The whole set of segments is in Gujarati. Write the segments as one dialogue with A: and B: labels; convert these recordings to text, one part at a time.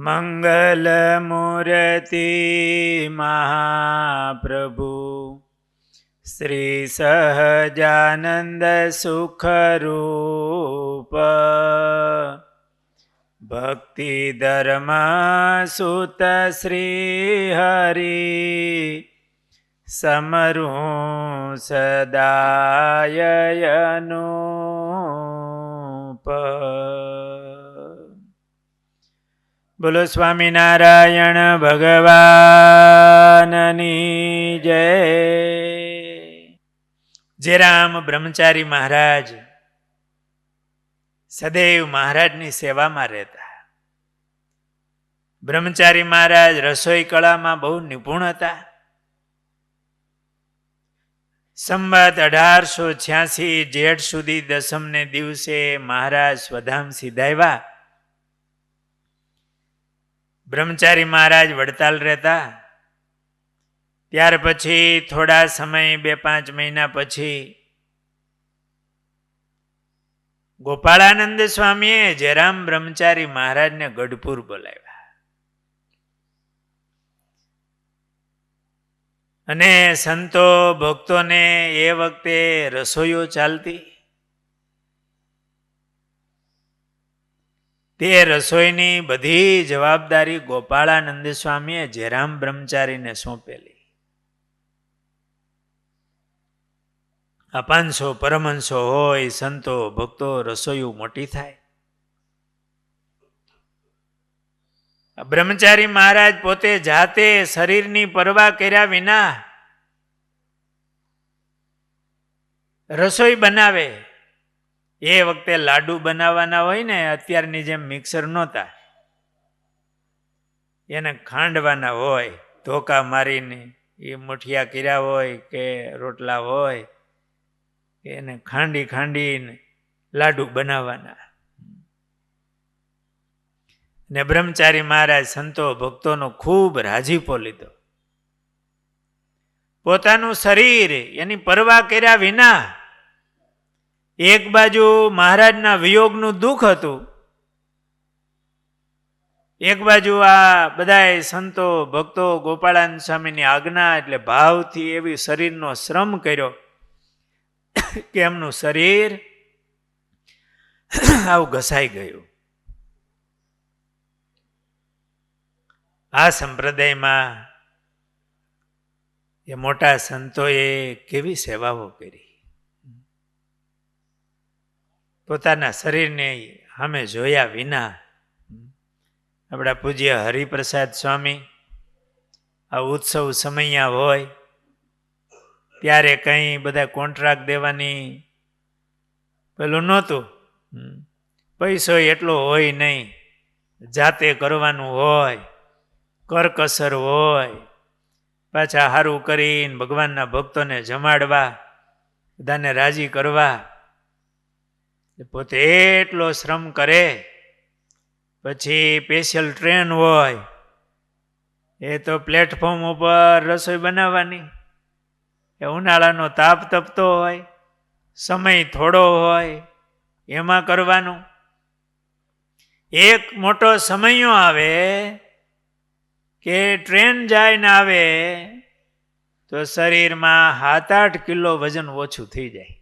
A: મંગલમૂર્તિ મહાપ્રભુ શ્રી સહજાનંદ સુખરૂપ ભક્તિ ધર્મ સુત શ્રી હરિ સમરું સદાયનુપ. બોલો સ્વામિનારાયણ ભગવાનની જય. જેરામ બ્રહ્મચારી મહારાજ સદૈવ મહારાજની સેવામાં રહેતા. બ્રહ્મચારી મહારાજ રસોઈ કળામાં બહુ નિપુણ હતા. સંવત 1886 જેઠ સુધી દસમને દિવસે મહારાજ સ્વધામ સિધાવ્યા. બ્રહ્મચારી મહારાજ વડતાલ રહેતા. ત્યાર પછી થોડા સમય 2-5 મહિના પછી ગોપાળાનંદ સ્વામીએ જેરામ બ્રહ્મચારી મહારાજને ગઢપુર બોલાવ્યા અને સંતો ભક્તોને એ વખતે રસોઈઓ ચાલતી. તે રસોઈની બધી જવાબદારી ગોપાળાનંદ સ્વામીએ જેરામ બ્રહ્મચારીને સોંપેલી. આ 500 પરમહંસો હોય, સંતો ભક્તો, રસોઈઓ મોટી થાય. બ્રહ્મચારી મહારાજ પોતે જાતે શરીરની પરવા કર્યા વિના રસોઈ બનાવે. એ વખતે લાડુ બનાવવાના હોય ને, અત્યારની જેમ મિક્સર નહોતા, એને ખાંડવાના હોય. ધોકા મારીને એ મુઠિયા કર્યા હોય કે રોટલા હોય, એને ખાંડીને લાડુ બનાવવાના. ને બ્રહ્મચારી મહારાજ સંતો ભક્તોનો ખૂબ રાજીપો લીધો. પોતાનું શરીર એની પરવા કર્યા વિના, એક બાજુ મહારાજના વિયોગનું દુઃખ હતું, એક બાજુ આ બધા સંતો ભક્તો ગોપાળાનંદ સ્વામીની આજ્ઞા એટલે ભાવથી એવી શરીરનો શ્રમ કર્યો કે એમનું શરીર આવું ઘસાઈ ગયું. આ સંપ્રદાયમાં એ મોટા સંતોએ કેવી સેવાઓ કરી. પોતાના શરીરને સામે જોયા વિના. આપણા પૂજ્ય હરિપ્રસાદ સ્વામી આ ઉત્સવ સમયા હોય ત્યારે કંઈ બધા કોન્ટ્રાક્ટ દેવાની પેલું નહોતું. પૈસો એટલો હોય નહીં, જાતે કરવાનું હોય, કરકસર હોય, પાછા સારું કરીને ભગવાનના ભક્તોને જમાડવા, બધાને રાજી કરવા. પોતે એટલો શ્રમ કરે. પછી સ્પેશિયલ ટ્રેન હોય, એ તો પ્લેટફોર્મ ઉપર રસોઈ બનાવવાની. એ ઉનાળાનો તાપ તપતો હોય, સમય થોડો હોય, એમાં કરવાનું. એક મોટો સમયો આવે કે ટ્રેન જાય ને આવે તો શરીરમાં 7-8 કિલો વજન ઓછું થઈ જાય.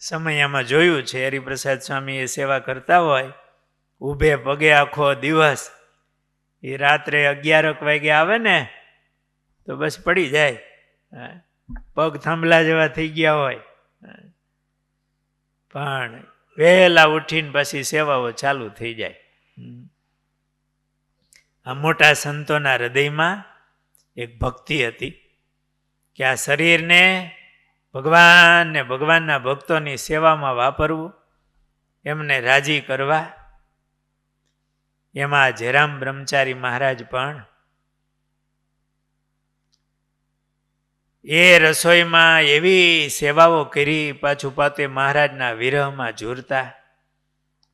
A: સમયમાં જોયું છે. હરિપ્રસાદ સ્વામી એ સેવા કરતા હોય, ઊભે પગે આખો દિવસ, એ રાત્રે 11 વાગે આવે ને તો બસ પડી જાય, પગ થાંભલા જેવા થઈ ગયા હોય. પણ વહેલા ઉઠીને પછી સેવાઓ ચાલુ થઈ જાય. આ મોટા સંતોના હૃદયમાં એક ભક્તિ હતી કે આ શરીરને ભગવાન ને ભગવાનના ભક્તોની સેવામાં વાપરવું, એમને રાજી કરવા. એમાં જેરામ બ્રહ્મચારી મહારાજ પણ એ રસોઈમાં એવી સેવાઓ કરી. પાછું પોતે મહારાજના વિરહમાં ઝૂરતા,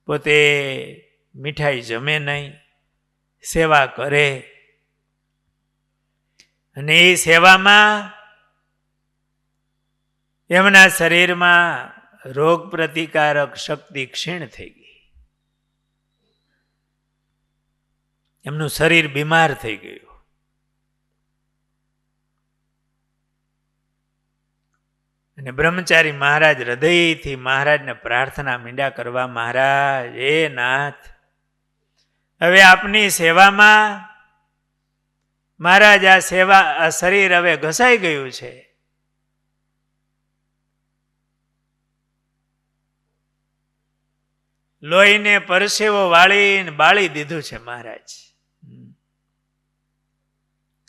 A: પોતે મીઠાઈ જમે નહીં, સેવા કરે. અને એ સેવામાં એમના શરીરમાં રોગ પ્રતિકારક શક્તિ ક્ષીણ થઈ ગઈ. એમનું શરીર બીમાર થઈ ગયું. અને બ્રહ્મચારી મહારાજ હૃદયથી મહારાજને પ્રાર્થના મીંડા કરવા, મહારાજ એ નાથ, હવે આપની સેવામાં મહારાજ આ શરીર હવે ઘસાઈ ગયું છે. લોહીને પરસેવો વાળીને બાળી દીધું છે મહારાજ.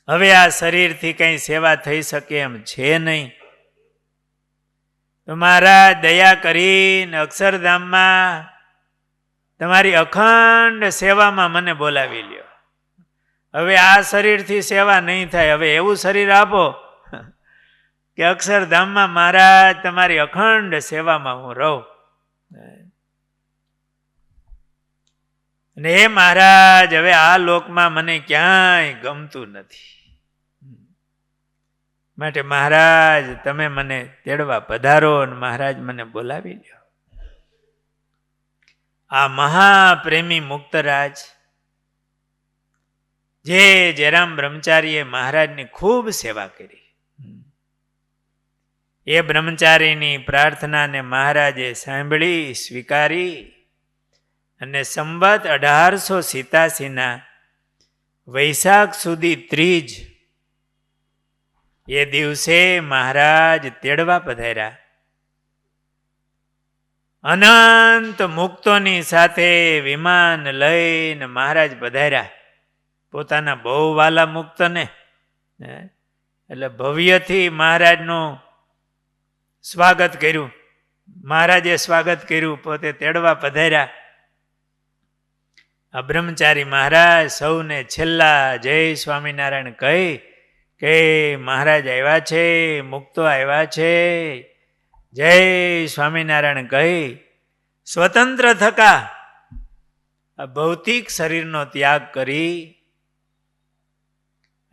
A: હવે આ શરીરથી કઈ સેવા થઈ શકે એમ છે નહીં. તો મહારાજ દયા કરીને અક્ષરધામમાં તમારી અખંડ સેવામાં મને બોલાવી લ્યો. હવે આ શરીરથી સેવા નહીં થાય. હવે એવું શરીર આપો કે અક્ષરધામમાં મહારાજ તમારી અખંડ સેવામાં હું રહું. અને હે મહારાજ, હવે આ લોકમાં મને ક્યાંય ગમતું નથી, માટે મહારાજ તમે મને તેડવા પધારો અને મહારાજ મને બોલાવી લ્યો. આ મહાપ્રેમી મુક્તરાજ જે જયરામ બ્રહ્મચારીએ મહારાજની ખૂબ સેવા કરી, એ બ્રહ્મચારીની પ્રાર્થનાને મહારાજે સાંભળી, સ્વીકારી અને સંવત 1887 વૈશાખ સુધી 30 એ દિવસે મહારાજ તેડવા પધાર્યા. અનંત મુક્તોની સાથે વિમાન લઈને મહારાજ પધાર્યા. પોતાના બહુ વાલા મુક્તને એટલે ભવ્યથી મહારાજનું સ્વાગત કર્યું. મહારાજે સ્વાગત કર્યું, પોતે તેડવા પધાર્યા. આ બ્રહ્મચારી મહારાજ સૌને છેલ્લા જય સ્વામિનારાયણ કહી કે મહારાજ આવ્યા છે, મુક્તો આવ્યા છે, જય સ્વામિનારાયણ કહી સ્વતંત્ર થકા આ ભૌતિક શરીરનો ત્યાગ કરી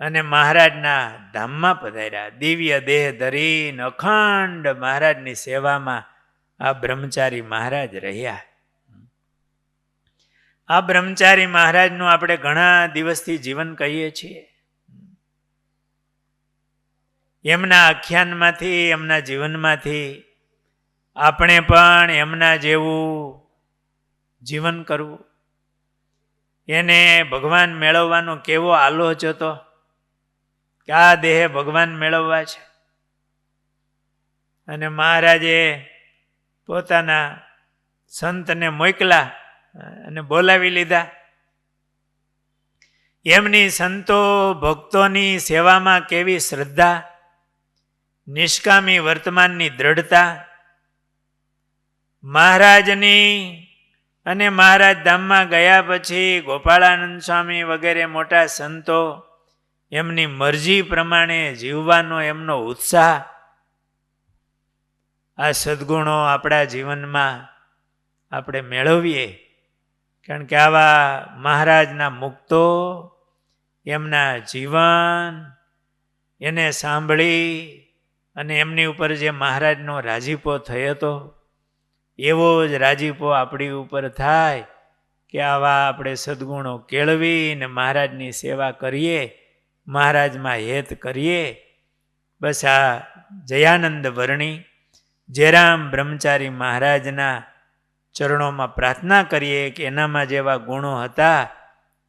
A: અને મહારાજના ધામમાં પધાર્યા. દિવ્ય દેહ ધરીને અખંડ મહારાજની સેવામાં આ બ્રહ્મચારી મહારાજ રહ્યા. આ બ્રહ્મચારી મહારાજનું આપણે ઘણા દિવસથી જીવન કહીએ છીએ. એમના આખ્યાનમાંથી, એમના જીવનમાંથી આપણે પણ એમના જેવું જીવન કરવું. એને ભગવાન મેળવવાનો કેવો આલોચ હતો કે આ દેહે ભગવાન મેળવવા છે. અને મહારાજે પોતાના સંતને મોકલા અને બોલાવી લીધા. એમની સંતો ભક્તોની સેવામાં કેવી શ્રદ્ધા, નિષ્કામી વર્તમાનની દ્રઢતા, મહારાજની અને મહારાજ ધામમાં ગયા પછી ગોપાળાનંદ સ્વામી વગેરે મોટા સંતો એમની મરજી પ્રમાણે જીવવાનો એમનો ઉત્સાહ, આ સદ્ગુણો આપણા જીવનમાં આપણે મેળવીએ. કારણ કે આવા મહારાજના મુક્તો, એમના જીવન એને સાંભળી અને એમની ઉપર જે મહારાજનો રાજીપો થયો હતો, એવો જ રાજીપો આપણી ઉપર થાય કે આવા આપણે સદ્ગુણો કેળવીને મહારાજની સેવા કરીએ, મહારાજમાં હેત કરીએ. બસ આ જયાનંદ વર્ણી જયરામ બ્રહ્મચારી મહારાજના ચરણોમાં પ્રાર્થના કરીએ કે એનામાં જેવા ગુણો હતા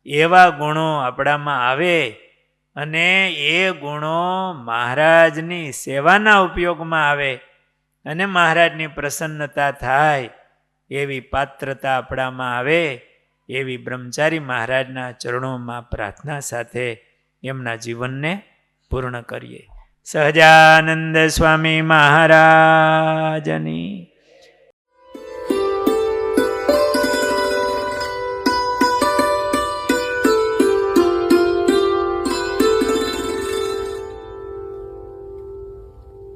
A: એવા ગુણો આપણામાં આવે અને એ ગુણો મહારાજની સેવાના ઉપયોગમાં આવે અને મહારાજની પ્રસન્નતા થાય એવી પાત્રતા આપણામાં આવે, એવી બ્રહ્મચારી મહારાજના ચરણોમાં પ્રાર્થના સાથે એમના જીવનને પૂર્ણ કરીએ. સહજાનંદ સ્વામી મહારાજની